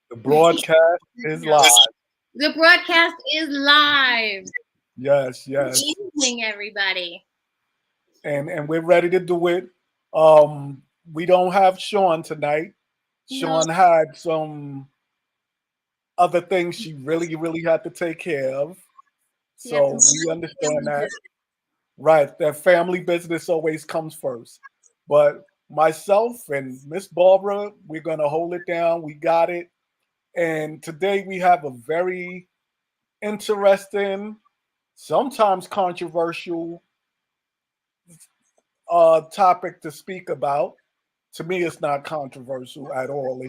The broadcast is No. live. The broadcast is live. Yes, Good yes. evening, everybody. And we're ready to do it. Um, we don't have Sean tonight. No, Sean had some other things she really had to take care of. he had some So we understand family that. business. Right, that family business always comes first. But myself and Miss Barbara, we're gonna hold it down. We got it. And today we have a very interesting, sometimes controversial topic to speak about. To me, it's not controversial at all.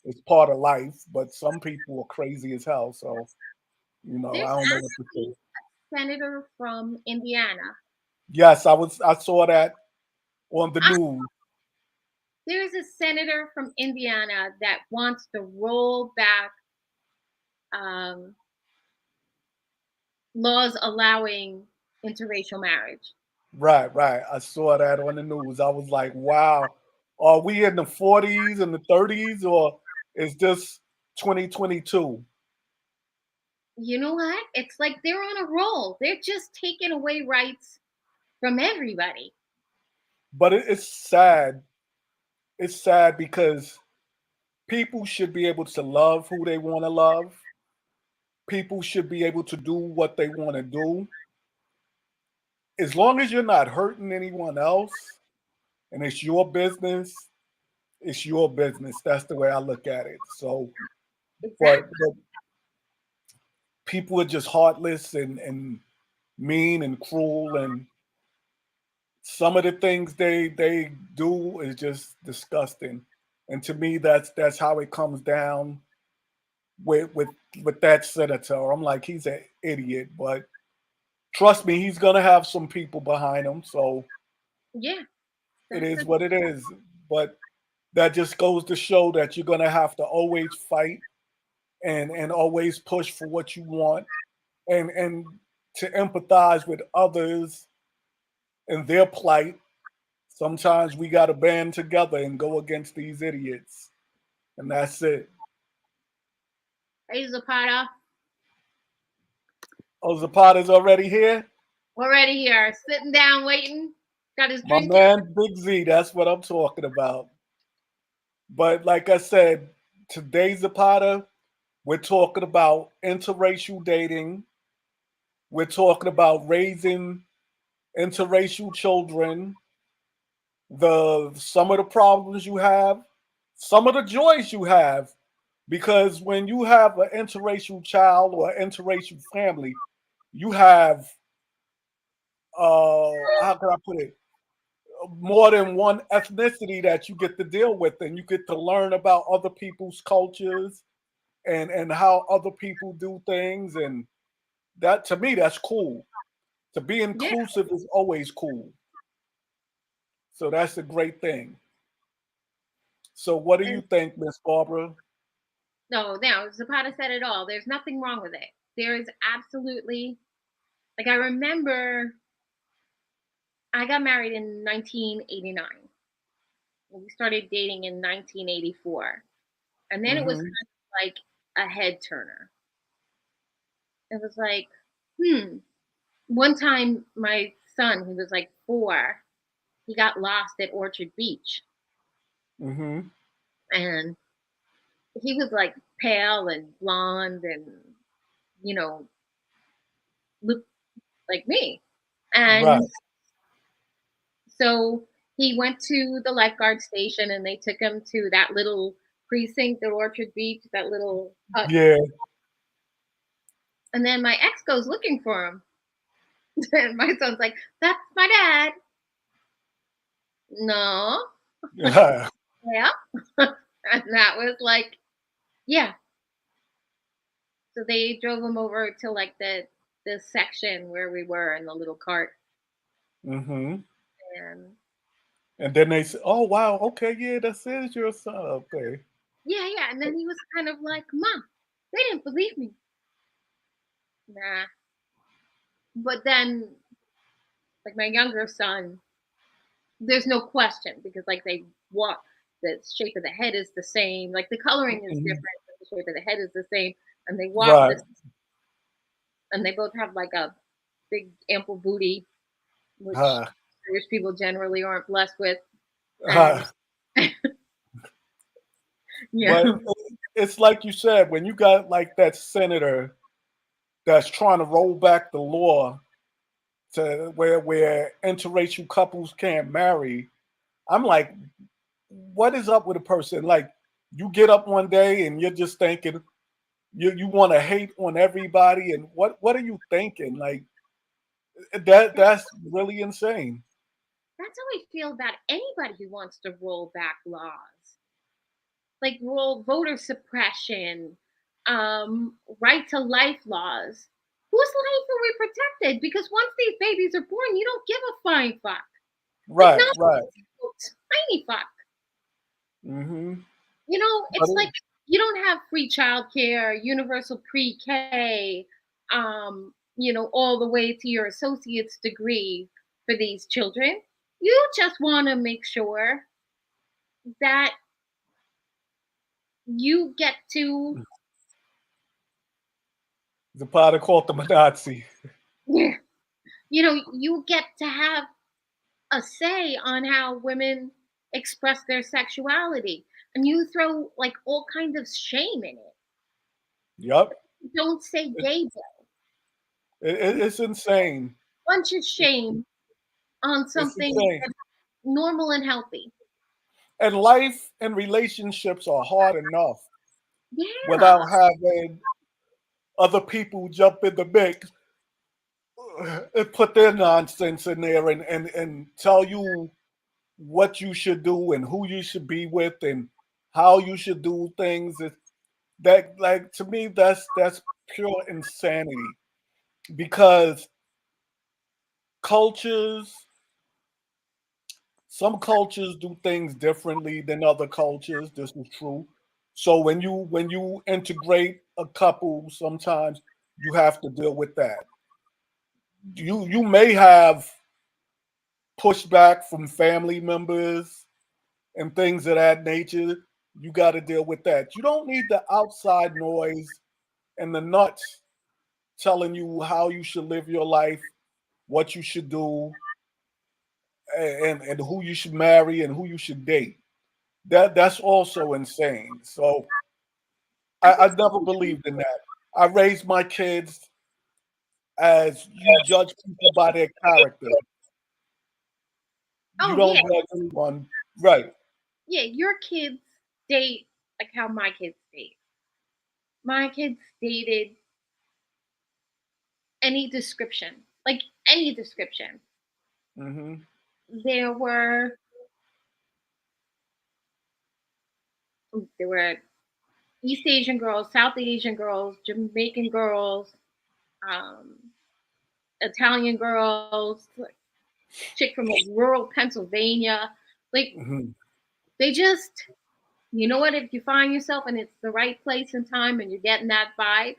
It's part of life, but some people are crazy as hell. So I There's don't know what to actually say. a senator from Indiana. Yes, I saw that on the Ah, news. there's a senator from Indiana that wants to roll back um, laws allowing interracial marriage. Right, right. I saw that on the news. I was like, wow, are we in the 40s and the 30s, or is this 2022? You know what? It's like they're on a roll. They're just taking away rights from everybody. But it's sad. It's sad because people should be able to love who they want to love. People should be able to do what they want to do. As long as you're not hurting anyone else and it's your business, it's your business. That's the way I look at it. So, but Exactly. people are just heartless and mean and cruel, and some of the things they do is just disgusting. And to me, that's how it comes down with with that senator. I'm like, he's an idiot, but trust me, he's gonna have some people behind him. So Yeah, it that's is the what it is. But that just goes to show that you're gonna have to always fight and always push for what you want and to empathize with others and their plight. Sometimes we got to band together and go against these idiots, and that's it. Hey Zapata. Oh, Zapata's already here. Already here, sitting down, waiting. Got his My drink. man, Big Z. That's what I'm talking about. But like I said, today, Zapata, we're talking about interracial dating. We're talking about raising interracial children, the some of the problems you have, some of the joys you have. Because when you have an interracial child or an interracial family, you have how can I put it? More than one ethnicity that you get to deal with, and you get to learn about other people's cultures and how other people do things, and that to me that's cool. To be Yeah. inclusive is always cool. So that's a great thing. So what do you And think, Miss Barbara? no, Zapata said it all. There's nothing wrong with it. There is absolutely, like, I remember I got married in 1989. We started dating in 1984. And then it was Hmm. kind of like a head turner. It was like, hmm. One time, my son, who was like 4, he got lost at Orchard Beach. Hmm. And he was like pale and blonde and, you know, looked like me. And Right. so he went to the lifeguard station and they took him to that little precinct at Orchard Beach, that little hut. Yeah. And then my ex goes looking for him. And my son's like, "That's my dad." No. Yeah. Yeah. And that was like, yeah. So they drove him over to like the section where we were in the little cart. Hmm. And And then they say, "Oh wow, okay, yeah, that is your son." Okay. yeah, yeah. And then he was kind of like, "Mom, they didn't believe me." Nah. But then, like my younger son, there's no question because like they walk. the shape of the head is the same. Like the coloring is Mhm. different, but the shape of the head is the same, and they walk Right. this, and they both have like a big ample booty, which Huh. British people generally aren't blessed with. And Huh. yeah, But it's like you said, when you got like that senator that's trying to roll back the law to where interracial couples can't marry, I'm like, what is up with a person? Like, you get up one day and you're just thinking you want to hate on everybody, and what are you thinking? Like that's really insane. that's how I feel about anybody who wants to roll back laws, like roll voter suppression, right to life laws. Whose life are we protected? Because once these babies are born, you don't give a flying fuck. Like Right, not right. a tiny fuck. Hmm. But It's like you don't have free childcare, universal pre-K, all the way to your associate's degree for these children. You just want to make sure that you get to, the part called them a Nazi. you get to have a say on how women express their sexuality. And you throw like all kinds of shame in it. Yep. Don't say It, gay bill. it's insane. Bunch of shame on It's something insane. that's normal and healthy. And life and relationships are hard enough Yeah. without having other people jump in the mix and put their nonsense in there and tell you what you should do and who you should be with and how you should do things. That, like, to me, that's pure insanity, because cultures some cultures do things differently than other cultures. This is true. So when you integrate a couple, sometimes you have to deal with that. You may have pushback from family members and things of that nature. You got to deal with that. You don't need the outside noise and the nuts telling you how you should live your life, what you should do, and who you should marry and who you should date. That's also insane. So I I think never believed in that. I raised my kids as you judge people by their character. You oh yeah, don't judge anyone. Right. yeah, your kids date like how my kids date. My kids dated any description. Like any description. Hmm. There were there were East Asian girls, South Asian girls, Jamaican girls, um, Italian girls, like, chick from like rural Pennsylvania. Like Hmm. they just, you know what? If you find yourself and it's the right place and time and you're getting that vibe,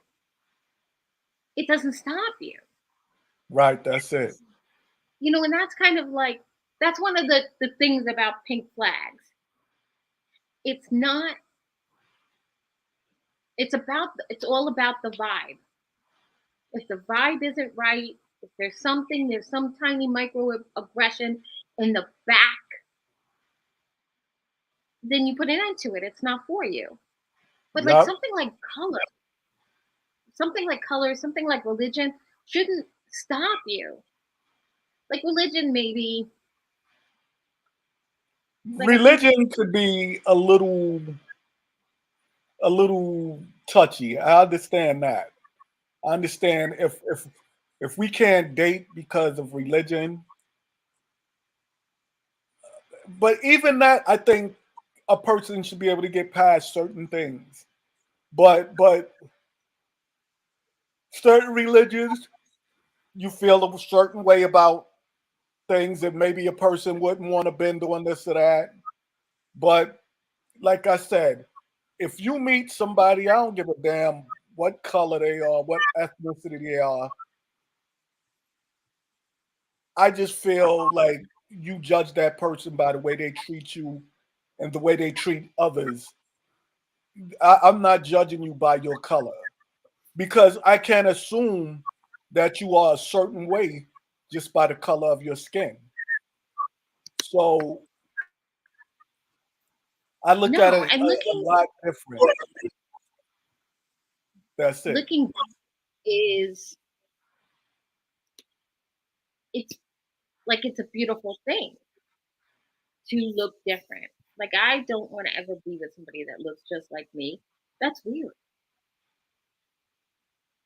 it doesn't stop you. Right. That's it. And that's kind of like that's one of the things about pink flags. It's not. It's all about the vibe. If the vibe isn't right, if there's some tiny microaggression in the back, then you put an end to it. It's not for you. But like Yep. something like religion shouldn't stop you. Like religion, maybe. Like I think, Religion could be a little touchy. I understand that. I understand if we can't date because of religion, but even that, I think a person should be able to get past certain things. But certain religions, you feel a certain way about things that maybe a person wouldn't want to bend on this or that. But like I said, if you meet somebody, I don't give a damn what color they are, what ethnicity they are. I just feel like you judge that person by the way they treat you and the way they treat others, I'm not judging you by your color because I can't assume that you are a certain way just by the color of your skin. So I look at No, it and a lot different. That's it. looking is it's like it's a beautiful thing to look different. Like I don't want to ever be with somebody that looks just like me. That's weird.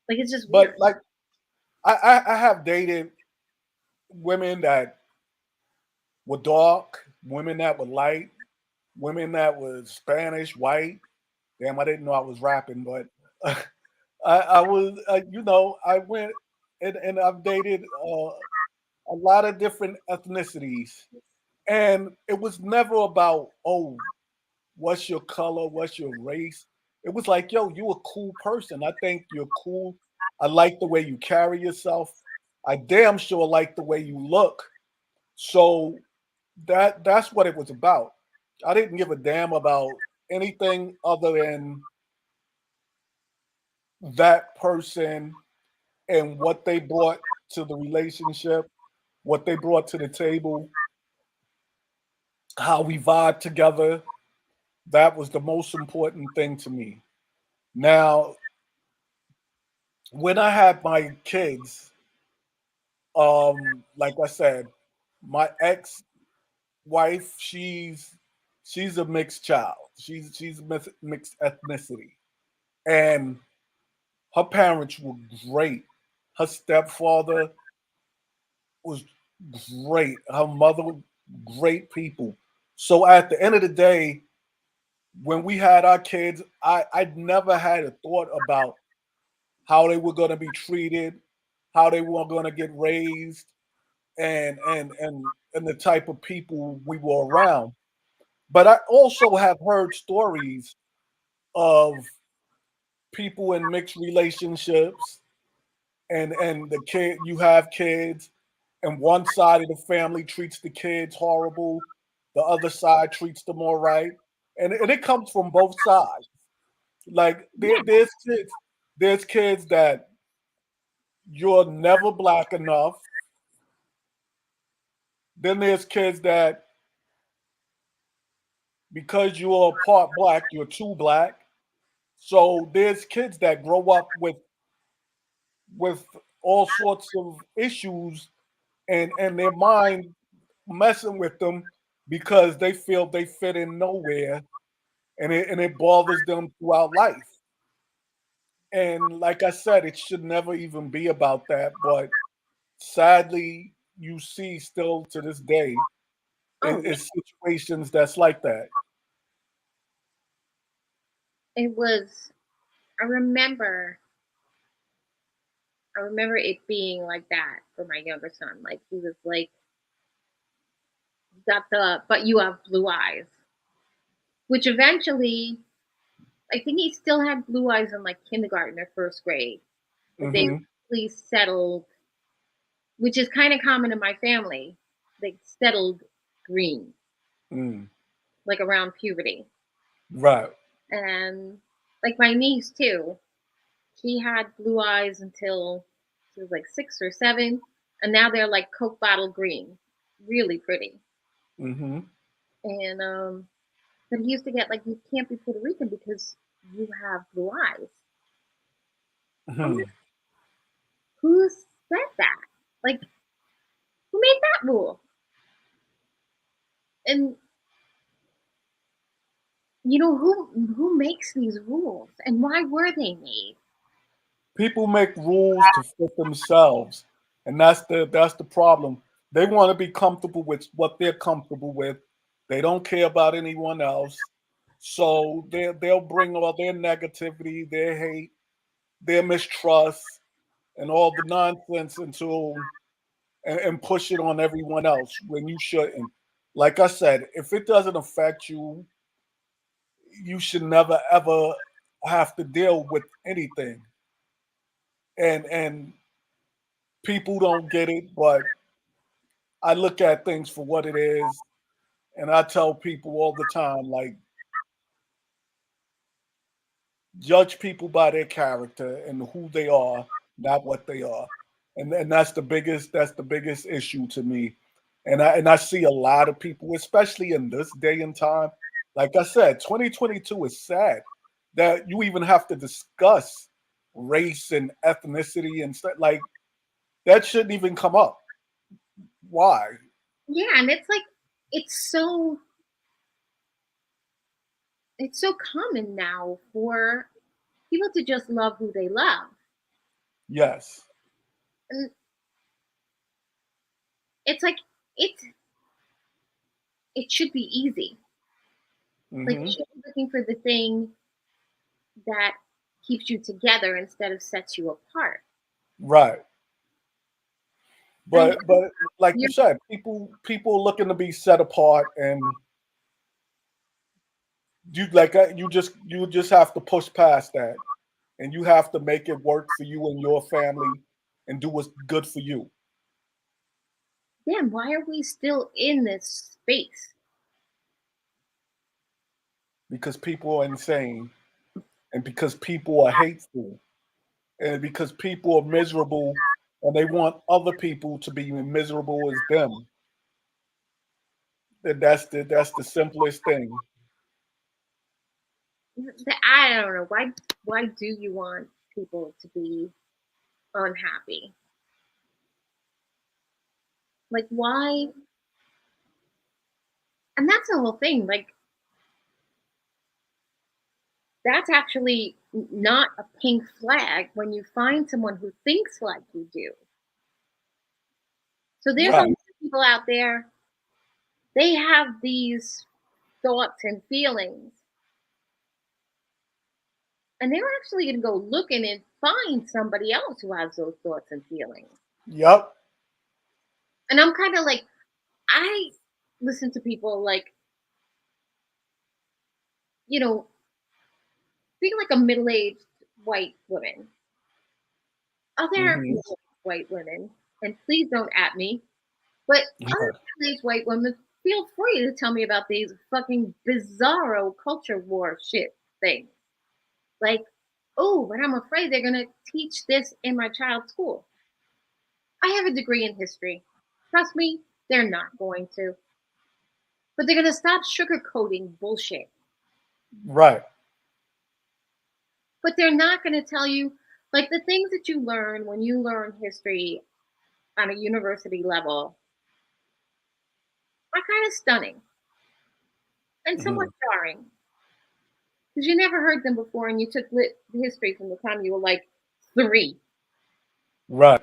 Like it's just But weird. like I have dated women that were dark, women that were light, women that was Spanish, white. Damn, I didn't know I was rapping, but I was, I went and I've dated a lot of different ethnicities, and it was never about, oh, what's your color, what's your race. It was like, yo, you a cool person. I think you're cool. I like the way you carry yourself. I damn sure like the way you look. So that's what it was about. I didn't give a damn about anything other than that person and what they brought to the relationship, what they brought to the table, how we vibe together. That was the most important thing to me. Now, when I had my kids, like I said, my ex-wife, she's a mixed child. She's mixed ethnicity, and her parents were great. Her stepfather was great. Her mother, great people. So at the end of the day, when we had our kids, I never had a thought about how they were going to be treated, how they were going to get raised, and the type of people we were around. But I also have heard stories of people in mixed relationships, and the kid you have kids, and one side of the family treats the kids horrible, the other side treats them all right, and it comes from both sides. Like Yeah. there's kids that you're never black enough. Then there's kids that because you're part black, you're too black. So there's kids that grow up with all sorts of issues and their mind messing with them because they feel they fit in nowhere and it bothers them throughout life. And like I said, it should never even be about that. But sadly, you see still to this day Oh yeah. is situations that's like that. It was I remember I remember it being like that for my younger son. Like he was like got the but you have blue eyes. Which eventually I think he still had blue eyes in like kindergarten or first grade. But they Hmm. really settled, which is kind of common in my family. They settled green, Mm. like around puberty. Right. And like my niece too, she had blue eyes until she was like 6 or 7, and now they're like Coke bottle green, really pretty. Hmm. And but he used to get like, you can't be Puerto Rican because you have blue eyes. I'm Hmm. like, who said that? Like, who made that rule? And you know who makes these rules and why were they made? People make rules to fit themselves, and that's the problem. They want to be comfortable with what they're comfortable with. They don't care about anyone else, so they'll bring all their negativity, their hate, their mistrust, and all the nonsense into and push it on everyone else when you shouldn't. Like I said, if it doesn't affect you, you should never ever have to deal with anything. And people don't get it, but I look at things for what it is, And I tell people all the time, like, judge people by their character and who they are, not what they are. And that's the biggest issue to me. And I see a lot of people, especially in this day and time. Like I said, 2022 is sad that you even have to discuss race and ethnicity and stuff like that shouldn't even come up. Why? Yeah, and it's like it's so it's so common now for people to just love who they love. Yes. And it's like it's it should be easy. Like you Hmm. should be looking for the thing that keeps you together instead of sets you apart. Right. And But like you you're said, people looking to be set apart, and you just have to push past that, and you have to make it work for you and your family, and do what's good for you, damn, why are we still in this space? because people are insane, and because people are hateful, and because people are miserable, and they want other people to be miserable as them. And that's the simplest thing. I don't know why do you want people to be unhappy? Like why? And that's the whole thing. Like that's actually not a pink flag when you find someone who thinks like you do. So there's a lot Right. of people out there, they have these thoughts and feelings, and they're actually going to go looking and find somebody else who has those thoughts and feelings. Yep. And I'm kind of like, I listen to people like, you know, being like a middle aged white woman, other Hmm. middle-aged white women, and please don't at me, but other middle-aged white women, feel free to tell me about these fucking bizarro culture war shit things. Like, oh, but I'm afraid they're gonna teach this in my child's school. I have a degree in history. Trust me, they're not going to. But they're gonna stop sugarcoating bullshit. Right. But they're not gonna tell you like the things that you learn when you learn history on a university level are kind of stunning and somewhat Mhm. jarring because you never heard them before and you took history from the time you were like 3. Right.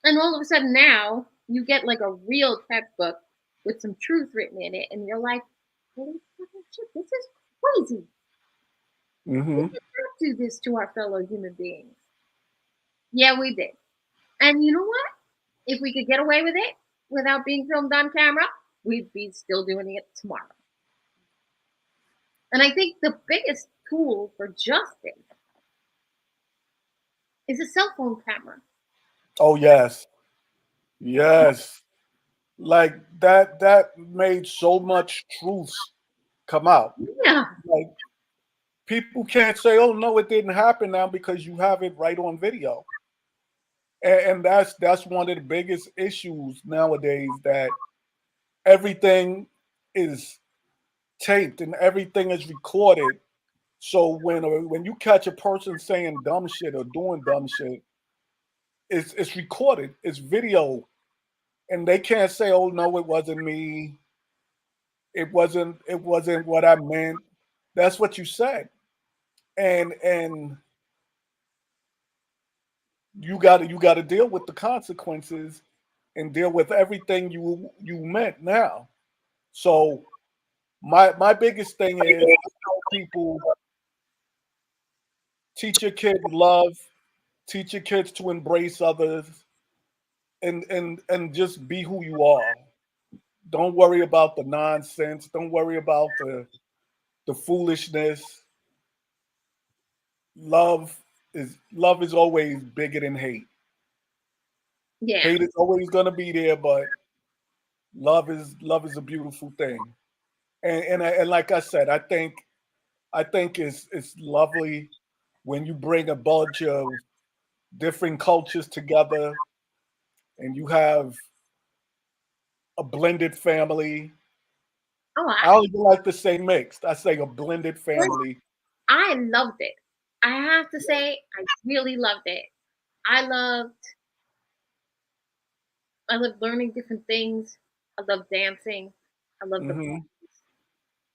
And all of a sudden now you get like a real textbook with some truth written in it, and you're like, holy fucking shit, this is crazy. We Hmm. did not do this to our fellow human beings. Yeah, we did. And you know what? If we could get away with it without being filmed on camera, we'd be still doing it tomorrow. And I think the biggest tool for justice is a cell phone camera. Oh yes. Yes. Like that made so much truth come out. Yeah, Like people can't say, "Oh no, it didn't happen," now because you have it right on video. And that's one of the biggest issues nowadays, that everything is taped and everything is recorded. So when you catch a person saying dumb shit or doing dumb shit, it's recorded, it's video, and they can't say, "Oh no, it wasn't me. It wasn't what I meant." That's what you said, and you got to deal with the consequences and deal with everything you meant now. So my biggest thing is, I tell people, teach your kids love, teach your kids to embrace others, and just be who you are. Don't worry about the nonsense. Don't worry about the foolishness. Love is always bigger than hate. yeah. Hate is always gonna be there, but Love is a beautiful thing. And like I said, I think it's lovely when you bring a bunch of different cultures together and you have a blended family. Oh, I don't even like to say mixed. I say a blended family. I loved it. I have to say, I really loved it. I loved I loved learning different things. I loved dancing. I loved the Hmm.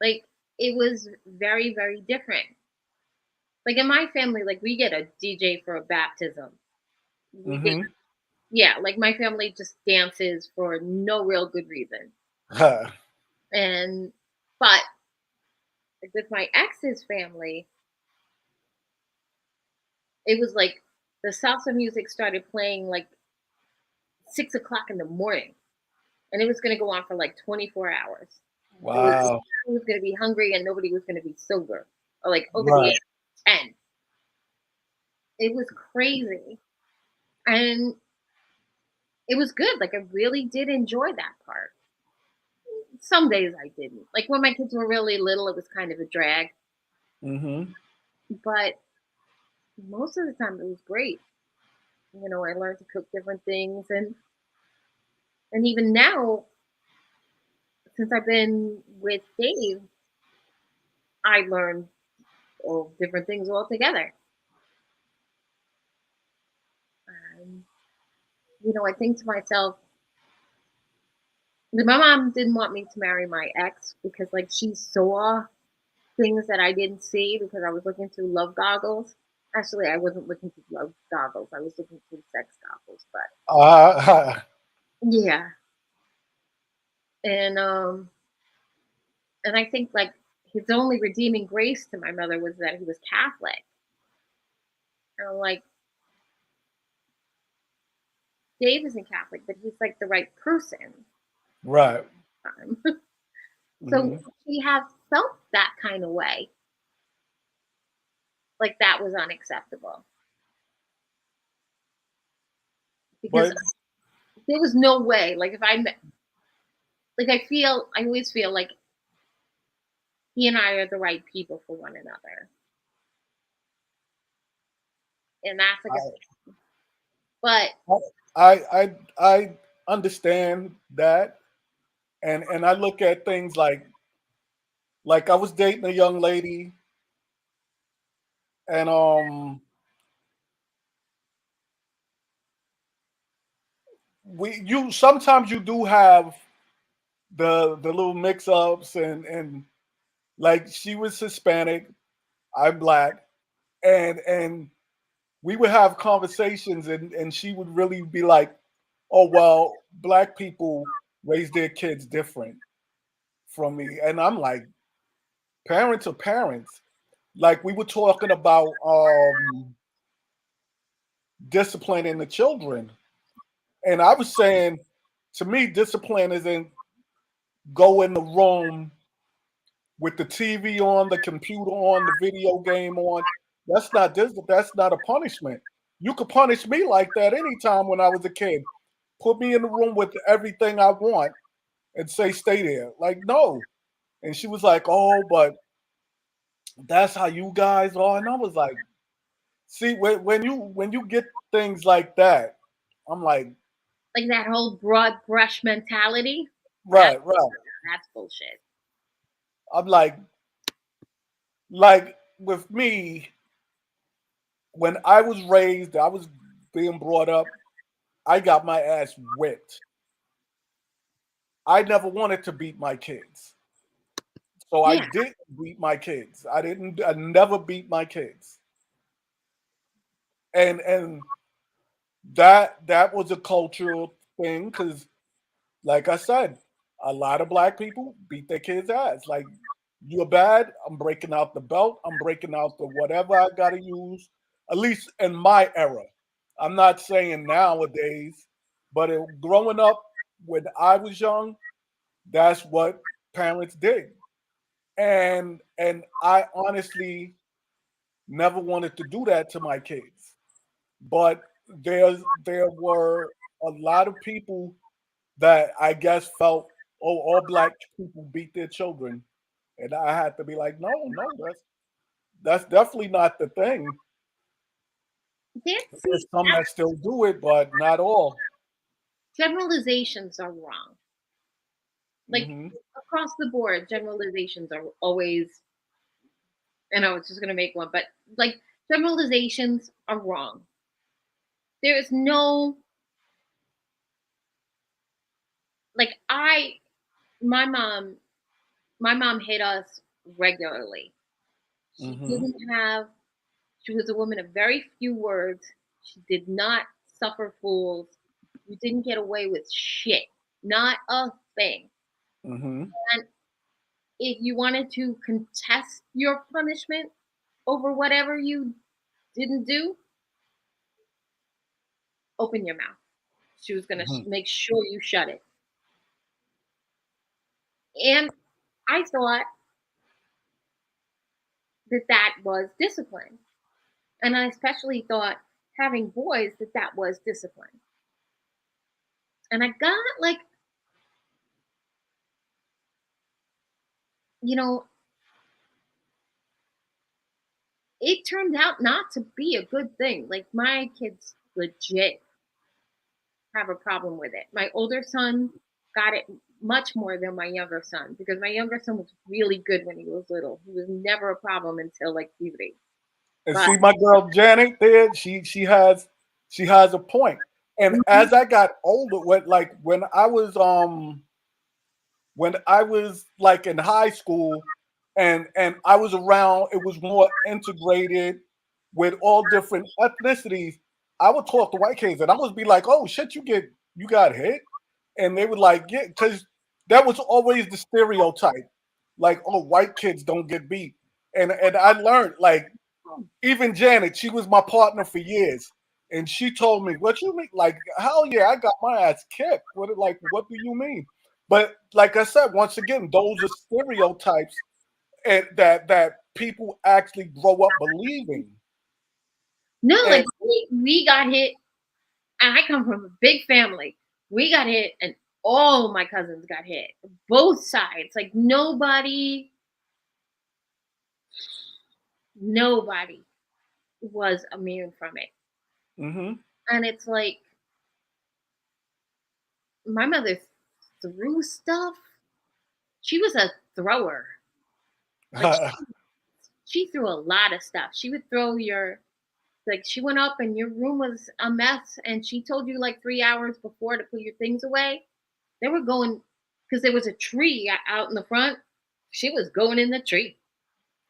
like it was very, very different. Like in my family, like we get a DJ for a baptism. We get Hmm. yeah, like my family just dances for no real good reason. And but like, with my ex's family, it was like the salsa music started playing like 6 o'clock in the morning, and it was going to go on for like 24 hours. It was Wow. Nobody was going to be hungry and nobody was going to be sober or like over the age Right. of 10. It was crazy, and it was good. Like I really did enjoy that part. Some days I didn't. Like when my kids were really little, it was kind of a drag, Hmm. but most of the time it was great. I learned to cook different things, and even now, since I've been with Dave, I learned all different things altogether. Um, I think to myself, my mom didn't want me to marry my ex because like she saw things that I didn't see because I was looking through love goggles. Actually, I wasn't looking through love goggles. I was looking through sex goggles. But Uh, yeah, and I think like his only redeeming grace to my mother was that he was Catholic. And I'm like, Dave isn't Catholic, but he's like the right person. right. So Hmm. he has felt that kind of way, like that was unacceptable because But there was no way. Like if like I always feel like he and I are the right people for one another, and that's like a. But I understand that, and I look at things like I was dating a young lady, and we you sometimes you do have the little mix ups and like she was Hispanic, I'm black, and we would have conversations and she would really be like, oh well, black people raise their kids different from me, and I'm like, parents are parents. Like we were talking about disciplining the children, and I was saying, to me, discipline isn't go in the room with the TV on, the computer on, the video game on. That's not this. That's not a punishment. You could punish me like that anytime when I was a kid. Put me in the room with everything I want and say stay there. Like no. And she was like, "Oh, but that's how you guys are." And I was like, "See, when you get things like that, I'm like, like that whole broad brush mentality, that's right, right. that's bullshit. I'm like with me, when I was raised, I was being brought up, I got my ass whipped. I never wanted to beat my kids. So I Yeah, didn't beat my kids. I never beat my kids. And that was a cultural thing because like I said, a lot of black people beat their kids' ass. Like, you're bad, I'm breaking out the belt, I'm breaking out the whatever I gotta use, at least in my era. I'm not saying nowadays, but growing up when I was young, that's what parents did. And I honestly never wanted to do that to my kids. But there were a lot of people that I guess felt, oh, all black people beat their children, and I had to be like, no, no, that's definitely not the thing. That's There's see, some that still do it, but not all. generalizations are wrong. Like Hmm. across the board, generalizations are always. And I was just gonna make one, but like generalizations are wrong. There is no like I my mom my mom hit us regularly. She Hmm. didn't have she was a woman of very few words. She did not suffer fools. You didn't get away with shit. Not a thing. Hmm. And if you wanted to contest your punishment over whatever you didn't do, open your mouth. She was going to Hmm. make sure you shut it. And I thought that that was discipline. And I especially thought having boys that that was discipline. And I got like, you know, it turned out not to be a good thing. Like my kids legit have a problem with it. My older son got it much more than my younger son because my younger son was really good when he was little. He was never a problem until like puberty. And But see, my girl Janet there, she has a point. And mhm, as I got older, when I was like in high school, and I was around, it was more integrated with all different ethnicities. I would talk to white kids, and I would be like, "Oh shit, you got hit," and they would like, "Yeah," because that was always the stereotype, like, "Oh, white kids don't get beat," and I learned like even Janet, she was my partner for years. And she told me, "What you mean? Like, hell yeah, I got my ass kicked. What do you mean?" But like I said, once again, those are stereotypes that people actually grow up believing. no, And like we got hit. And I come from a big family. We got hit, and all my cousins got hit. Both sides. Like nobody was immune from it. hmm. And it's like my mother threw stuff. She was a thrower. Like she threw a lot of stuff. She would throw your like she went up and your room was a mess and she told you like 3 hours before to put your things away. They were going because there was a tree out in the front. She was going in the tree.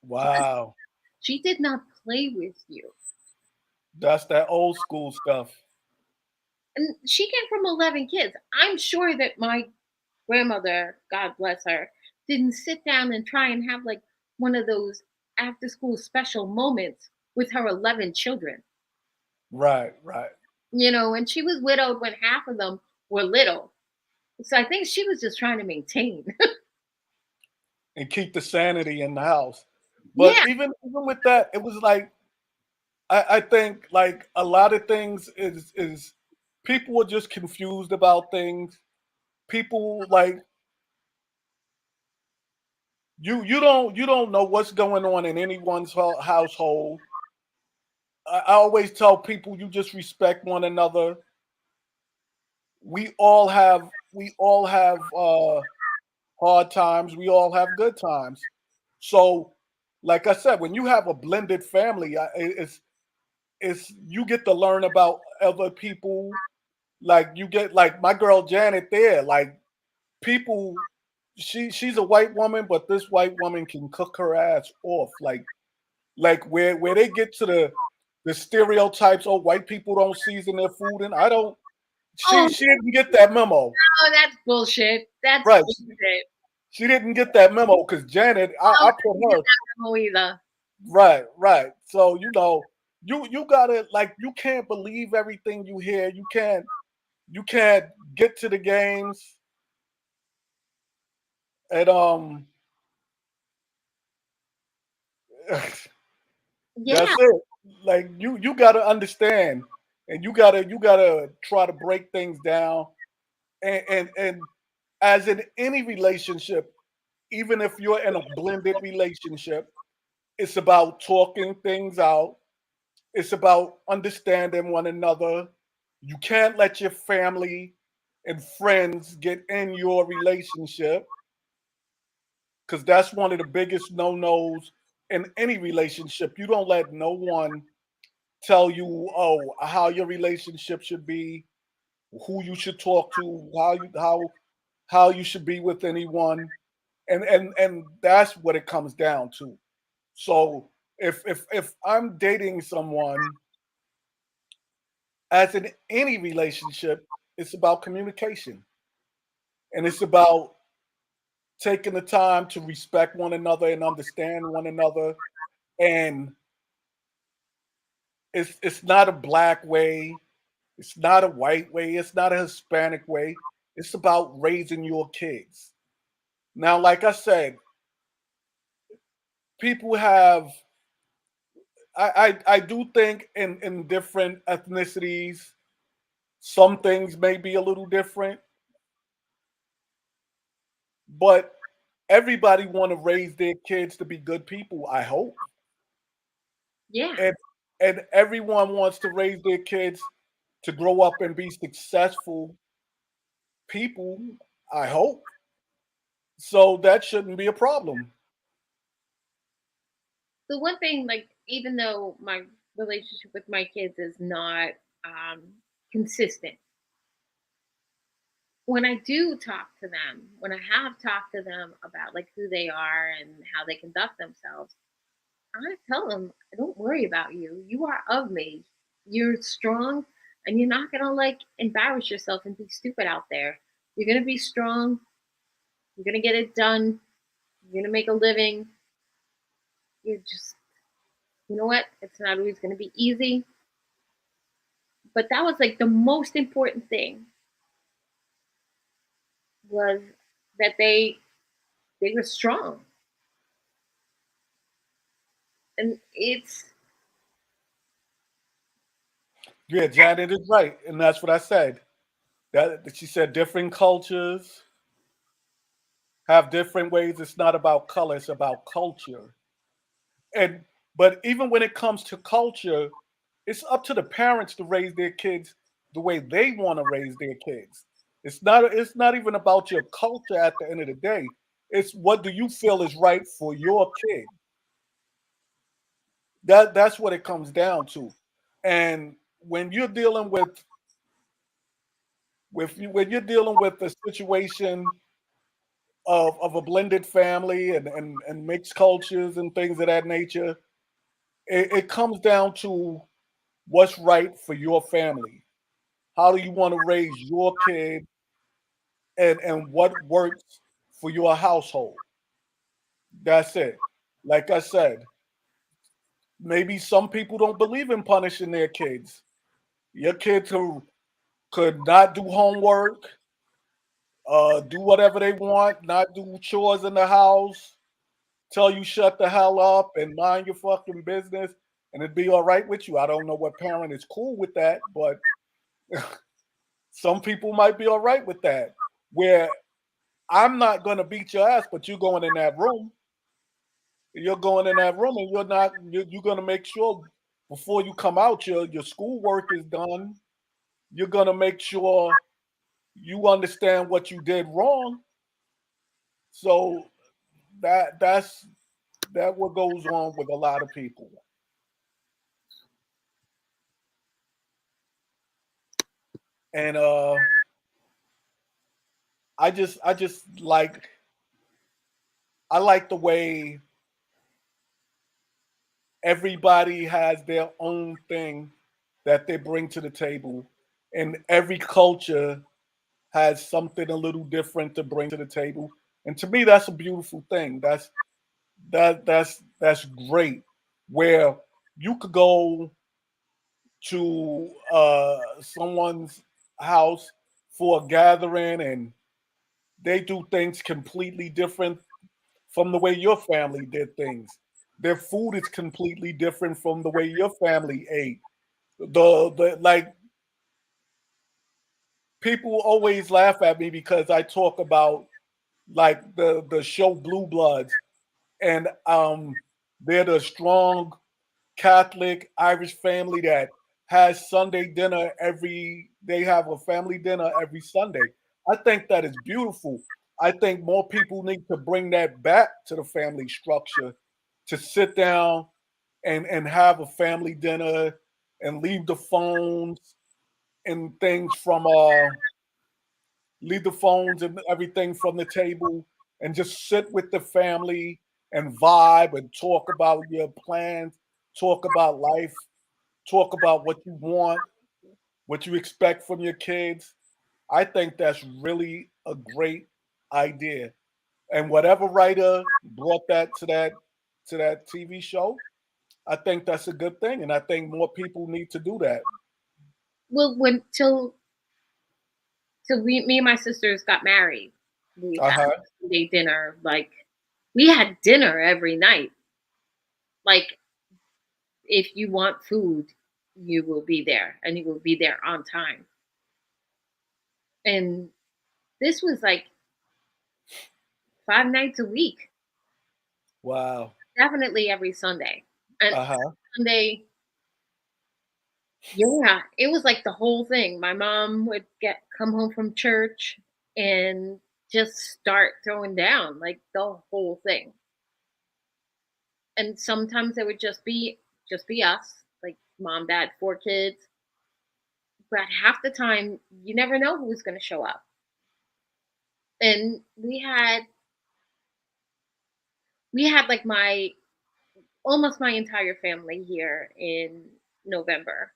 Wow, She did not play with you. that's that old school stuff. And she came from 11 kids. I'm sure that my grandmother, God bless her, didn't sit down and try and have like one of those after school special moments with her 11 children. Right, right. And she was widowed when half of them were little. So I think she was just trying to maintain. And keep the sanity in the house. But Yeah. even with that, it was like I think like a lot of things is people are just confused about things. People like you don't know what's going on in anyone's household. I always tell people you just respect one another. We all have hard times. We all have good times. So, like I said, when you have a blended family, it's you get to learn about other people. Like you get like my girl Janet there. Like people, she's a white woman, but this white woman can cook her ass off. Like where they get to the stereotypes. Oh, white people don't season their food, and I don't. She Oh, she didn't get that memo, no, that's bullshit. That's right? bullshit. She didn't get that memo because Janet, Oh, I I put didn't get her that memo either. right, right. So you gotta like you can't believe everything you hear. You can't get to the games and Yeah. that's it. Like you gotta understand, and you gotta try to break things down. And as in any relationship, even if you're in a blended relationship, it's about talking things out. It's about understanding one another. You can't let your family and friends get in your relationship because that's one of the biggest no-nos in any relationship. You don't let no one tell you, oh, how your relationship should be, who you should talk to, how you should be with anyone. And that's what it comes down to. So if I'm dating someone, as in any relationship, it's about communication, and it's about taking the time to respect one another and understand one another. And it's not a black way, it's not a white way, it's not a Hispanic way. It's about raising your kids. Now, like I said, people have I do think in different ethnicities, some things may be a little different, but everybody want to raise their kids to be good people, I hope. Yeah. And everyone wants to raise their kids to grow up and be successful people, I hope. So that shouldn't be a problem. The one thing, like, even though my relationship with my kids is not um, consistent, when I do talk to them, when I have talked to them about like who they are and how they conduct themselves, I tell them, "Don't worry about you. You are of me. You're strong, and you're not gonna like embarrass yourself and be stupid out there. You're gonna be strong. You're gonna get it done. You're gonna make a living. You're just, you know what? It's not always gonna be easy, but that was like the most important thing was that they were strong, and it's Yeah, Janet is right, and that's what I said. That she said different cultures have different ways. It's not about color; it's about culture. And but even when it comes to culture, it's up to the parents to raise their kids the way they want to raise their kids. It's not even about your culture at the end of the day. It's what do you feel is right for your kid. That's what it comes down to. And when you're dealing with when you're dealing with a situation of a blended family and mixed cultures and things of that nature, it comes down to what's right for your family. How do you want to raise your kid, and what works for your household? That's it. Like I said, maybe some people don't believe in punishing their kids. Your kids who could not do homework, do whatever they want, not do chores in the house, tell you shut the hell up and mind your fucking business, and it'd be all right with you. I don't know what parent is cool with that, but some people might be all right with that. Where I'm not going to beat your ass, but you're going in that room. You're going in that room, and you're not. You're going to make sure before you come out, your schoolwork is done. You're going to make sure you understand what you did wrong. So that's what goes on with a lot of people. And I just I like the way everybody has their own thing that they bring to the table, and every culture has something a little different to bring to the table. And to me, that's a beautiful thing. That's great. Where you could go to someone's house for a gathering, and they do things completely different from the way your family did things. Their food is completely different from the way your family ate. The like people always laugh at me because I talk about like the show Blue Bloods, and they're the strong Catholic Irish family that has Sunday dinner every. They have a family dinner every Sunday. I think that is beautiful. I think more people need to bring that back to the family structure, to sit down and have a family dinner and leave the phones and things from leave the phones and everything from the table and just sit with the family and vibe and talk about your plans, talk about life, talk about what you want, what you expect from your kids. I think that's really a great idea. And whatever writer brought that to that TV show, I think that's a good thing. And I think more people need to do that. Well, when till me and my sisters got married, we had Uh-huh. Sunday dinner. Like we had dinner every night. Like if you want food, you will be there, and you will be there on time. And this was like 5 nights a week, Wow. definitely every Sunday. And Uh-huh. Sunday, yeah, it was like the whole thing. My mom would get come home from church and just start throwing down like the whole thing. And sometimes it would just be us, like mom, dad, 4 kids. But half the time, you never know who was going to show up. And we had like my almost my entire family here in November,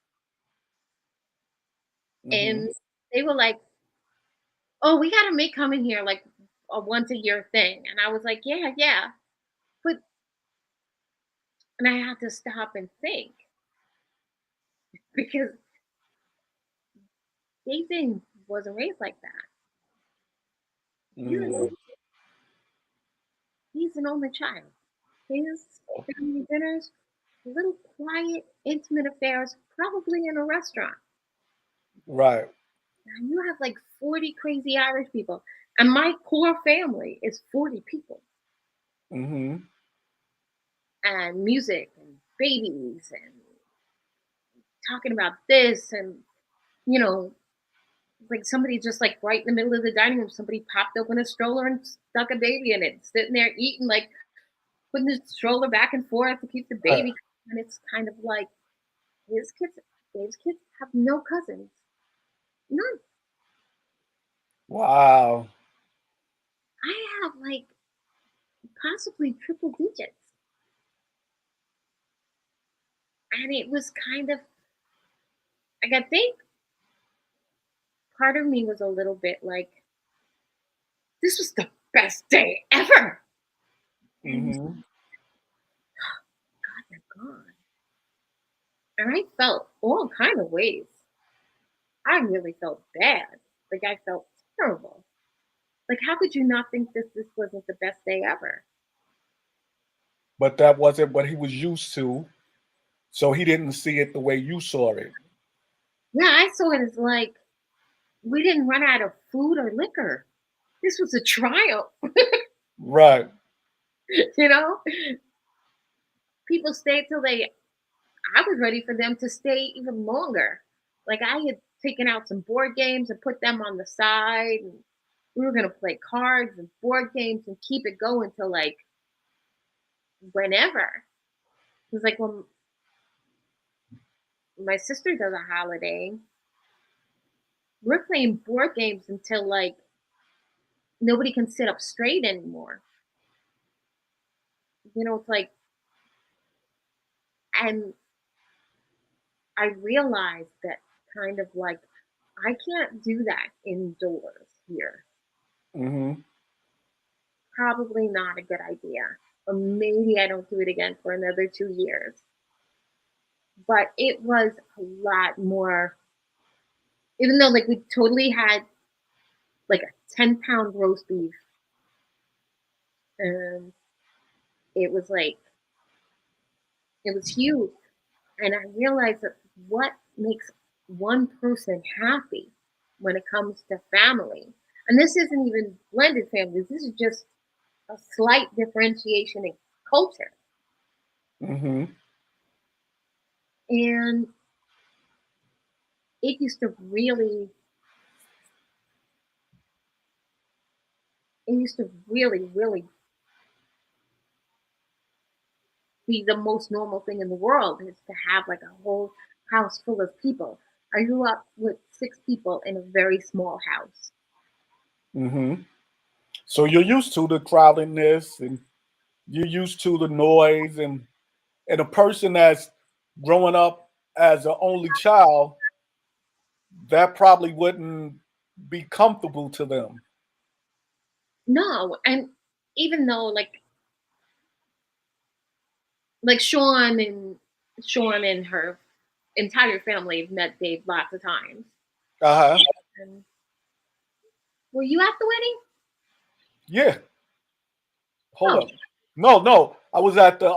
Hmm. and they were like, "Oh, we got to make coming here like a once a year thing," and I was like, "Yeah, yeah," but and I had to stop and think because Jason wasn't raised like that. He's an Mm, only, he's an only child. His family dinners, little quiet, intimate affairs, probably in a restaurant. right. And you have like 40 crazy Irish people. And my core family is 40 people. Hmm. And music and babies and talking about this and, you know, like somebody just like right in the middle of the dining room, somebody popped open a stroller and stuck a baby in it, sitting there eating, like putting the stroller back and forth to keep the Right. baby. And it's kind of like his kids, Dave's kids have no cousins. None. Wow. I have like possibly triple digits. And it was kind of like I think part of me was a little bit like, this was the best day ever. And Hmm. God, they're gone. And I felt all kind of ways. I really felt bad. Like I felt terrible. Like how could you not think this wasn't the best day ever? But that wasn't what he was used to, so he didn't see it the way you saw it. Yeah, I saw it as like we didn't run out of food or liquor. This was a triumph, Right. you know? People stayed till they I was ready for them to stay even longer. Like I had taken out some board games and put them on the side, and we were gonna play cards and board games and keep it going till like whenever. It was like when my sister does a holiday, we're playing board games until like nobody can sit up straight anymore. It's like, and I realized that kind of like I can't do that indoors here. Hmm. Probably not a good idea. Or maybe I don't do it again for another 2 years. But it was a lot more, even though like we totally had like a 10-pound roast beef, and it was like, it was huge. And I realized that what makes one person happy. when it comes to family. And this isn't even blended families. This is just a slight differentiation in culture. Mm-hmm. And it used to really, it used to really be the most normal thing in the world is to have like a whole house full of people. I grew up with six people in a very small house. Mm-hmm. So you're used to the crowdedness and you're used to the noise and a person that's growing up as an only child, that probably wouldn't be comfortable to them. No, and even though like Sean and her entire family have met Dave lots of times. Uh-huh. And were you at the wedding? Yeah. Hold Oh, up. No, no. I was at the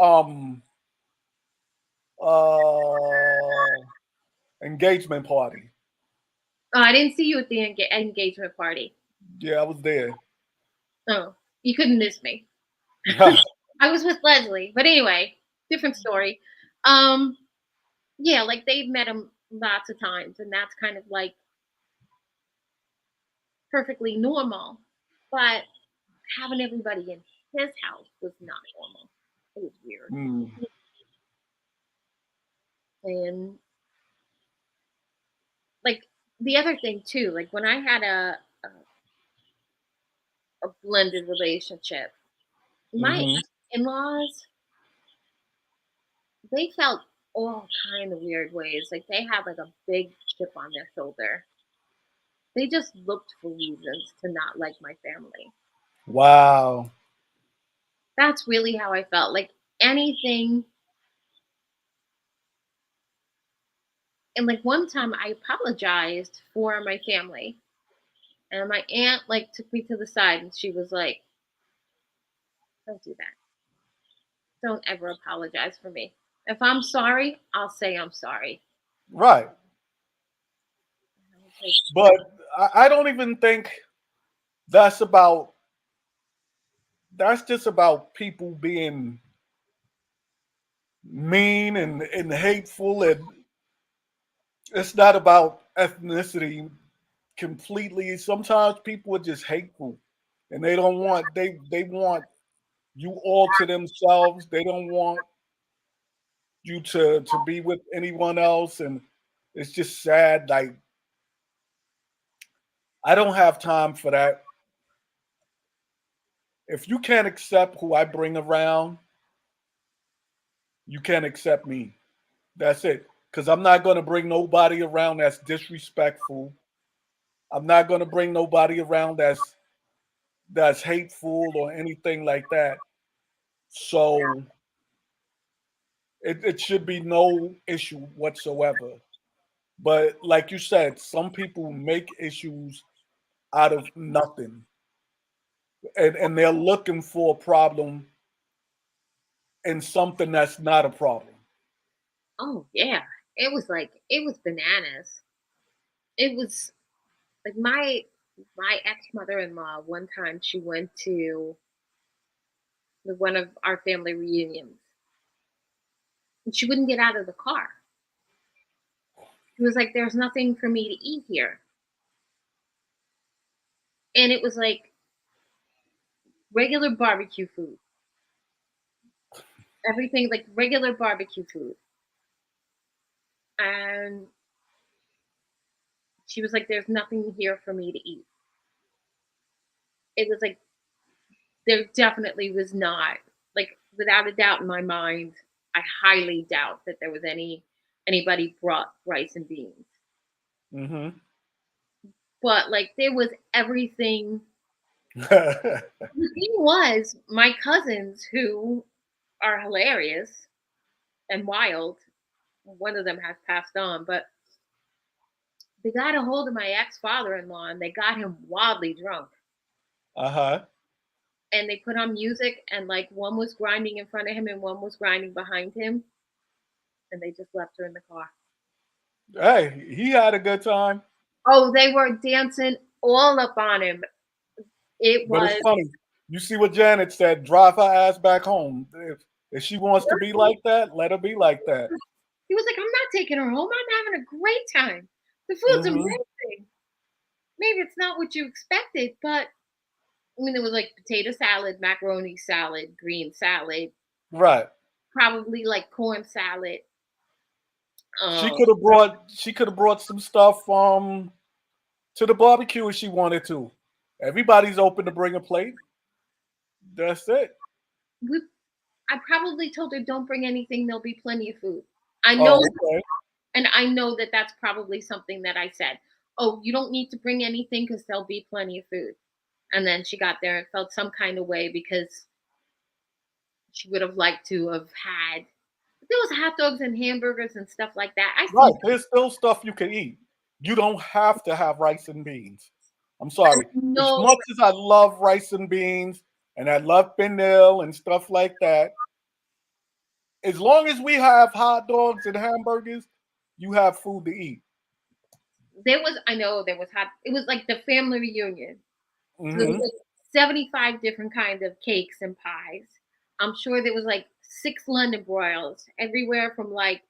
uh engagement party. oh, I didn't see you at the engagement party. Yeah, I was there. Oh, you couldn't miss me. I was with Leslie, but anyway, different story. Um, yeah, like they've met him lots of times, and that's kind of like perfectly normal. But having everybody in his house was not normal. It was weird. Mm, And like the other thing too, like when I had a blended relationship, my mm-hmm. in-laws, they felt all kind of weird ways. Like they had like a big chip on their shoulder. They just looked for reasons to not like my family. Wow. That's really how I felt. Like anything. And like one time I apologized for my family. And my aunt like took me to the side and she was like, don't do that. Don't ever apologize for me. If I'm sorry, I'll say I'm sorry. Right. And I was like, But I don't even think that's about that's just about people being mean and hateful, and it's not about ethnicity completely. Sometimes people are just hateful and they don't want they want you all to themselves. They don't want you to be with anyone else, and it's just sad. Like I don't have time for that. If you can't accept who I bring around, you can't accept me. That's it. Because I'm not going to bring nobody around that's disrespectful. I'm not going to bring nobody around that's hateful or anything like that. So it should be no issue whatsoever. But like you said, some people make issues out of nothing, and they're looking for a problem in something that's not a problem. oh yeah. It was bananas. It was like my ex mother in law one time she went to one of our family reunions and she wouldn't get out of the car. She was like, there's nothing for me to eat here. And it was like regular barbecue food. Everything like regular barbecue food. And she was like, there's nothing here for me to eat. It was like there definitely was not, like without a doubt in my mind, I highly doubt that there was anybody brought rice and beans. Hmm. But like there was everything. The thing was, my cousins who are hilarious and wild, one of them has passed on, but they got a hold of my ex father in law and they got him wildly drunk. Uh-huh. And they put on music and like one was grinding in front of him and one was grinding behind him and they just left her in the car. Hey, he had a good time. Oh, they were dancing all up on him. It But it's was funny. You see what Janet said, drive her ass back home. If she wants to be like that, let her be like that. he was like, "I'm not taking her home. I'm having a great time. The food's Hmm. amazing. Maybe it's not what you expected, but I mean, there was like potato salad, macaroni salad, green salad, Right. probably like corn salad. She Um, could have brought some stuff to the barbecue if she wanted to. Everybody's open to bring a plate. That's it. we, I probably told her, "Don't bring anything. There'll be plenty of food." I know, Oh, okay. and I know that that's probably something that I said. Oh, you don't need to bring anything because there'll be plenty of food. And then she got there and felt some kind of way because she would have liked to have had there was hot dogs and hamburgers and stuff like that. I Right. see. There's still stuff you can eat. You don't have to have rice and beans. I'm sorry. As No, much as I love rice and beans and I love benil and stuff like that, as long as we have hot dogs and hamburgers, you have food to eat. there was. I know there was hot. It was like the family reunion. So there was Hmm. like 75 different kinds of cakes and pies. I'm sure there was like 6 London broils, everywhere from like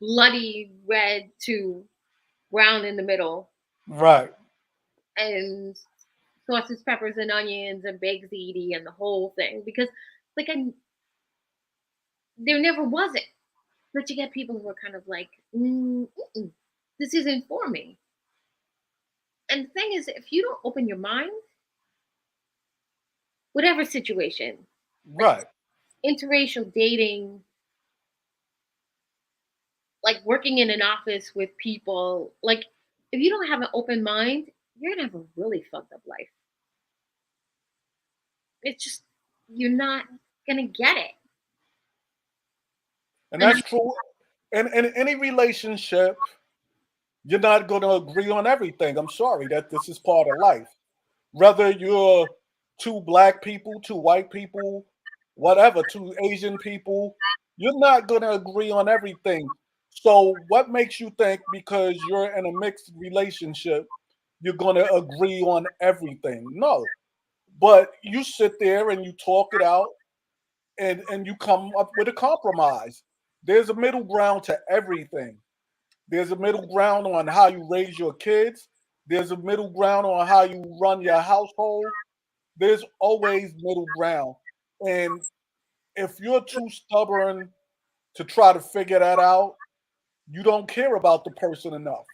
bloody red to brown in the middle, Right. and sausage, peppers, and onions, and baked ziti, and the whole thing. Because like there never was it. But you get people who are kind of like, this isn't for me. And the thing is, if you don't open your mind, whatever situation, like Right. interracial dating, like working in an office with people, like if you don't have an open mind, you're gonna have a really fucked up life. It's just you're not gonna get it. And And that's true. In any relationship, you're not going to agree on everything. I'm sorry that this is part of life. Whether you're two black people, two white people, whatever, two Asian people, you're not going to agree on everything. So, what makes you think because you're in a mixed relationship, you're going to agree on everything? No. But you sit there and you talk it out and you come up with a compromise. There's a middle ground to everything. There's a middle ground on how you raise your kids. There's a middle ground on how you run your household. There's always middle ground. And if you're too stubborn to try to figure that out, you don't care about the person enough.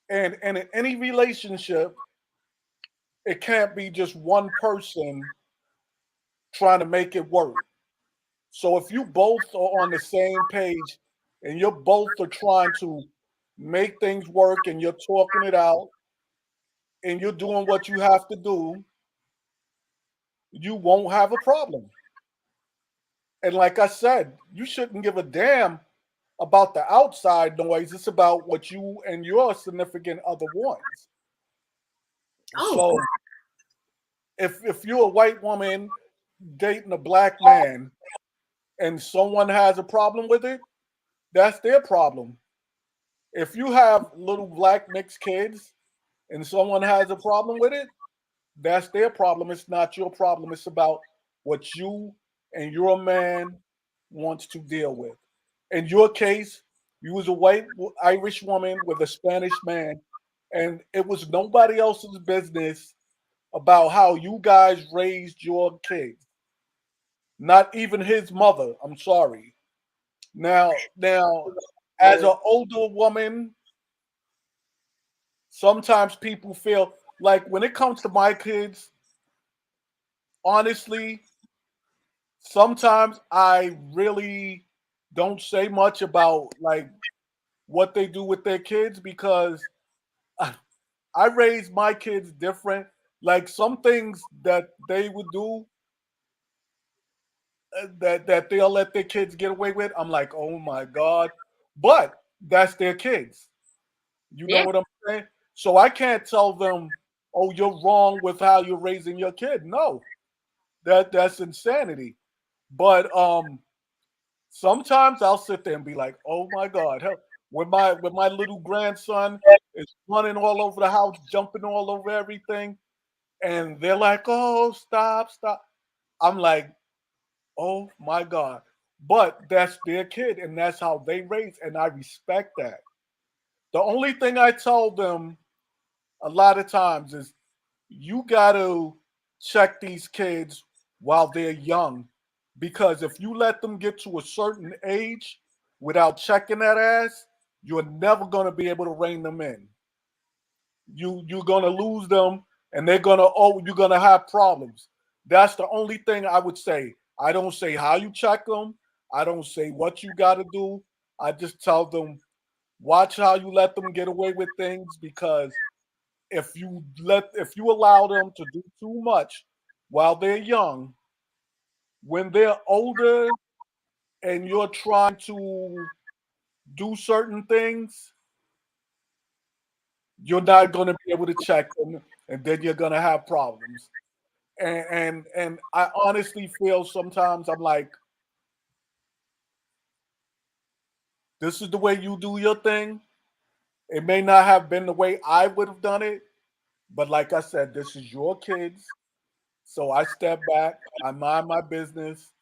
And in any relationship, it can't be just one person trying to make it work. So if you both are on the same page and you're both are trying to make things work and you're talking it out and you're doing what you have to do, you won't have a problem. And like I said, you shouldn't give a damn about the outside noise. It's about what you and your significant other wants. oh, So if you're a white woman dating a black man and someone has a problem with it, that's their problem. If you have little black mixed kids and someone has a problem with it, that's their problem. It's not your problem. It's about what you and your man wants to deal with. In your case, you was a white Irish woman with a Spanish man, and it was nobody else's business about how you guys raised your kids. Not even his mother. I'm sorry. Now, as an older woman, sometimes people feel like when it comes to my kids, honestly, sometimes I really don't say much about like what they do with their kids because I, I raise my kids different. Like some things that they would do that they'll let their kids get away with, I'm like, oh my god! But that's their kids. You know yeah. what I'm saying? So I can't tell them, oh, you're wrong with how you're raising your kid. No, that's insanity. But sometimes I'll sit there and be like, "Oh my God, help!" when my little grandson is running all over the house, jumping all over everything, and they're like, "Oh, stop, stop." I'm like, "Oh my God." But that's their kid and that's how they raise and I respect that. The only thing I tell them a lot of times is you got to check these kids while they're young because if you let them get to a certain age without checking that ass, you're never going to be able to rein them in. You're going to lose them and they're going to you're going to have problems. That's the only thing I would say. I don't say how you check them. I don't say what you got to do. I just tell them watch how you let them get away with things because if you allow them to do too much while they're young, when they're older and you're trying to do certain things, you're not going to be able to check them, and then you're going to have problems. And I honestly feel sometimes I'm like, this is the way you do your thing. It may not have been the way I would have done it, but like I said, this is your kids. So I step back, I mind my business,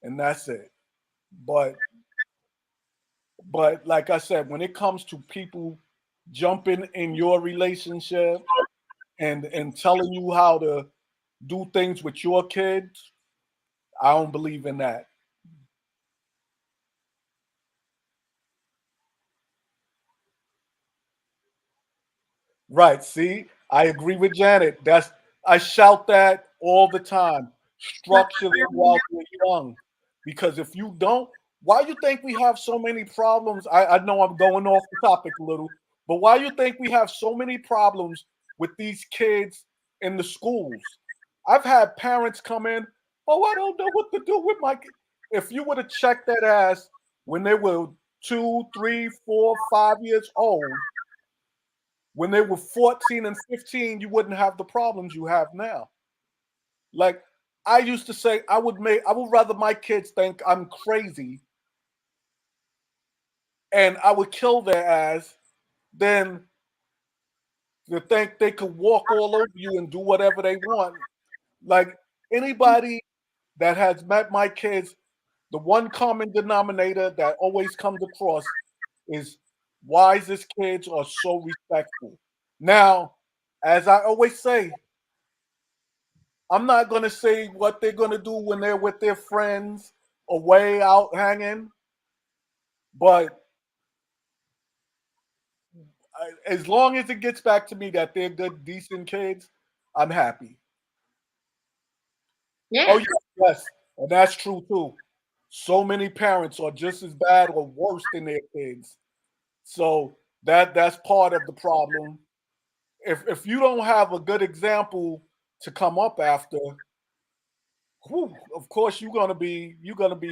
and that's it. But but like I said, when it comes to people jumping in your relationship and telling you how to do things with your kids, I don't believe in that. Right. See, I agree with Janet. I shout that all the time. Structure them while they're young. Because if you don't, why you think we have so many problems? I know I'm going off the topic a little, but why you think we have so many problems with these kids in the schools? I've had parents come in, oh, I don't know what to do with my kid. If you would have checked that ass when they were 2, 3, 4, 5 years old, when they were 14 and 15, you wouldn't have the problems you have now. Like I used to say, I would rather my kids think I'm crazy and I would kill their ass than to think they could walk all over you and do whatever they want. Like anybody that has met my kids, the one common denominator that always comes across is wisest kids are so respectful. Now, as I always say, I'm not gonna say what they're gonna do when they're with their friends or way out hanging, but as long as it gets back to me that they're good, decent kids, I'm happy. Oh Yeah. yes, yes, and that's true too. So many parents are just as bad or worse than their kids, so that's part of the problem. If you don't have a good example to come up after, whew, of course you're gonna be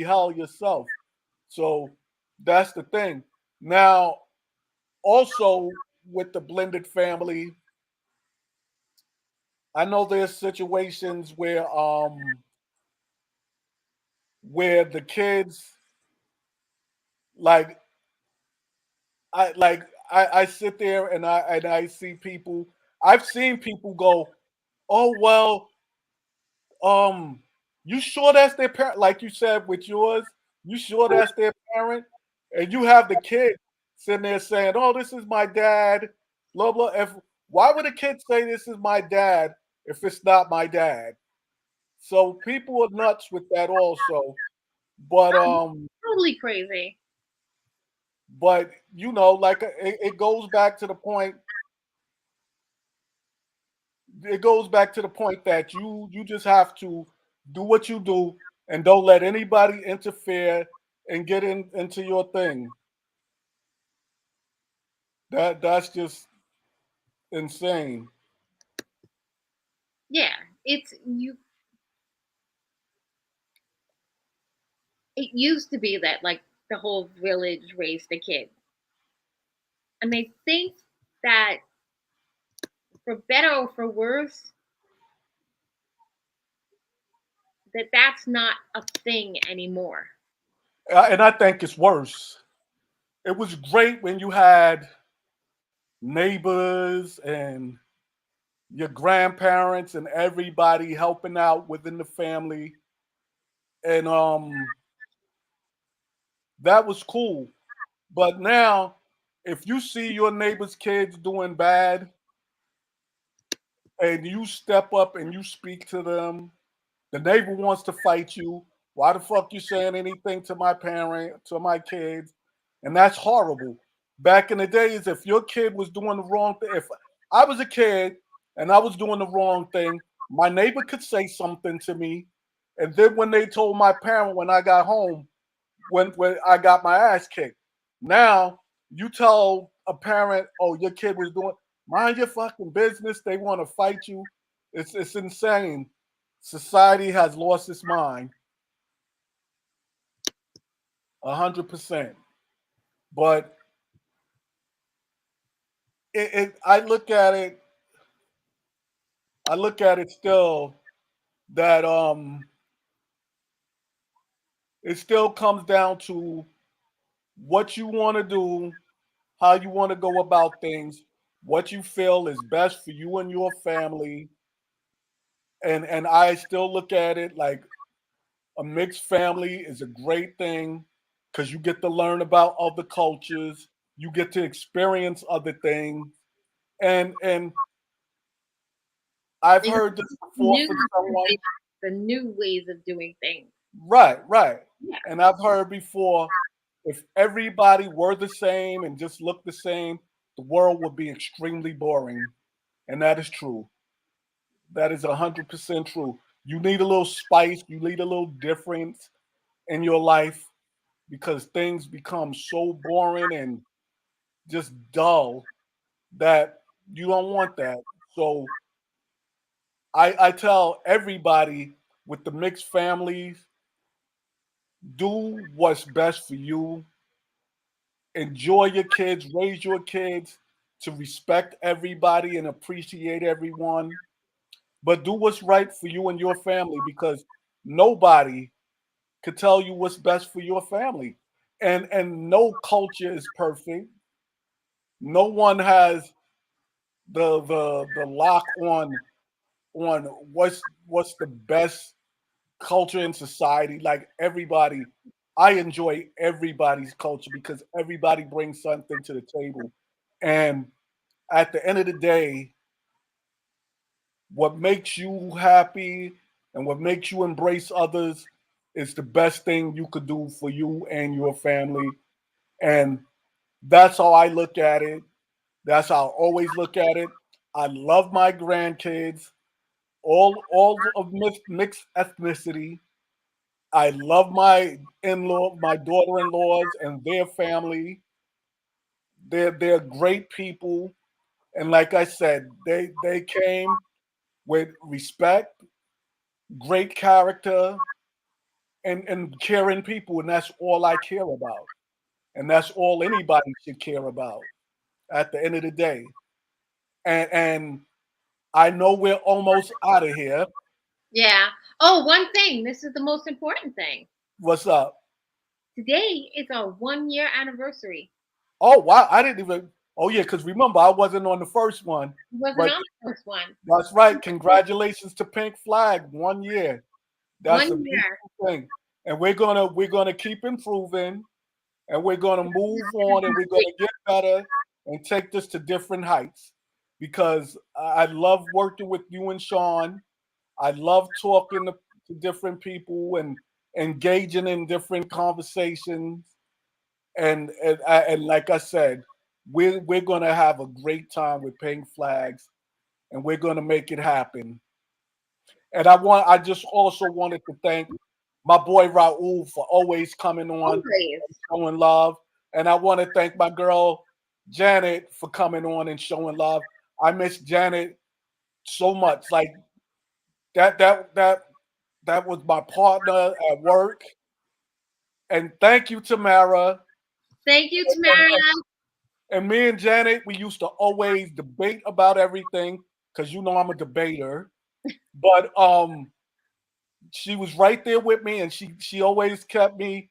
hell yourself. So that's the thing. Now, also with the blended family, I know there's situations where the kids like I sit there and I see people. I've seen people go, oh well, um, you sure that's their parent? Like you said with yours, you sure that's their parent? And you have the kid sitting there saying, "Oh, this is my dad." Blah blah. If why would a kid say this is my dad if it's not my dad? So people are nuts with that also. But Totally crazy. but like it goes back to the point. It goes back to the point that you just have to do what you do and don't let anybody interfere and get into your thing. That's just insane. Yeah. It's you it used to be that like the whole village raised a kid. And I think that for better or for worse, that's not a thing anymore. And I think it's worse. it was great when you had neighbors and your grandparents and everybody helping out within the family, and that was cool. But now, if you see your neighbor's kids doing bad and you step up and you speak to them, the neighbor wants to fight you. Why the fuck you saying anything to my parent, to my kids? And that's horrible. Back in the days, if your kid was doing the wrong thing, if I was a kid and I was doing the wrong thing, my neighbor could say something to me. And then when they told my parent when I got home, when I got my ass kicked. Now you tell a parent, "Oh, your kid was doing mind your fucking business." They want to fight you. It's insane. Society has lost its mind, 100%. But I look at it. I look at it still that it still comes down to what you want to do, how you want to go about things, what you feel is best for you and your family, and I still look at it like a mixed family is a great thing because you get to learn about other cultures, you get to experience other things, and I've And heard this before new from someone. the new ways of doing things. Right, right. Yeah. And I've heard before, if everybody were the same and just looked the same, the world would be extremely boring, and that is true. That is 100% true. You need a little spice, you need a little difference in your life because things become so boring and just dull that you don't want that. So I tell everybody with the mixed families, do what's best for you. Enjoy your kids, raise your kids to respect everybody and appreciate everyone. But do what's right for you and your family because nobody could tell you what's best for your family. And no culture is perfect. No one has the lock on what's the best culture in society. Like everybody, I enjoy everybody's culture because everybody brings something to the table. And at the end of the day, what makes you happy and what makes you embrace others is the best thing you could do for you and your family. And that's how I look at it. That's how I always look at it. I love my grandkids, all of mixed ethnicity. I love my in-law, my daughter-in-laws and their family. They're great people. And like I said, they came with respect, great character, and caring people, and that's all I care about. And that's all anybody should care about at the end of the day. And I know we're almost out of here. Yeah. Oh, one thing. This is the most important thing. What's up? Today is our 1 year anniversary. Oh wow, I didn't even. Oh yeah, because remember I wasn't on the first one, It wasn't but on the first one. that's right. Congratulations to Pink Flag, 1 year. That's a 1 year. beautiful thing, and we're gonna keep improving, and we're gonna move on, and we're gonna get better and take this to different heights. Because I love working with you and Sean. I love talking to different people and engaging in different conversations. And like I said, we're gonna have a great time with Pink Flags, and we're gonna make it happen. And I just also wanted to thank my boy Raul for always coming on Always. and showing love. And I want to thank my girl Janet for coming on and showing love. I miss Janet so much. Like that was my partner at work. And thank you, Tamara. Thank you, And, Tamara. and me and Janet, we used to always debate about everything because you know I'm a debater. But she was right there with me, and she always kept me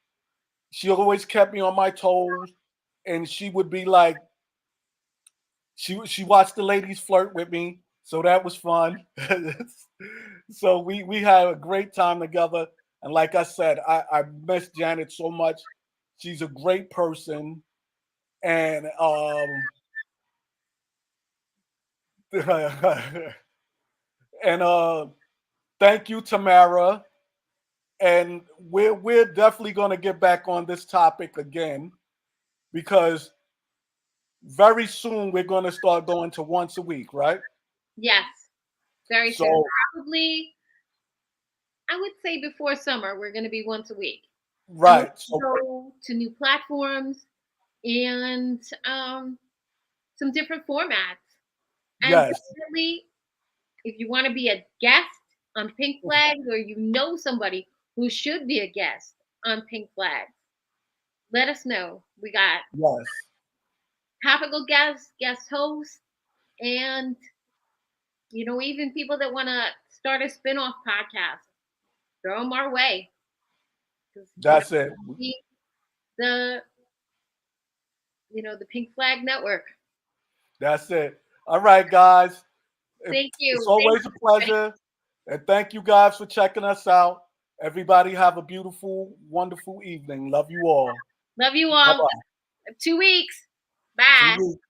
on my toes. and she would be like, she watched the ladies flirt with me, so that was fun. So we had a great time together, and like I said, I miss Janet so much. She's a great person, and and thank you, Tamara. And we're definitely going to get back on this topic again because very soon we're going to start going to once a week, right? Yes, very soon. So Probably, I would say before summer, we're going to be once a week. And we're right. going to So go to new platforms and some different formats. And yes, definitely, if you want to be a guest on Pink Flags or you know somebody who should be a guest on Pink Flags, let us know. We got yes, topical guests, guest hosts, and even people that want to start a spin-off podcast. Throw them our way because that's it. the the Pink Flag Network. That's it. All right, guys. Thank It's you. Thank always a you. pleasure, and thank you guys for checking us out. Everybody have a beautiful, wonderful evening. Love you all. Love you Bye all. bye. 2 weeks. 2 Bye. weeks.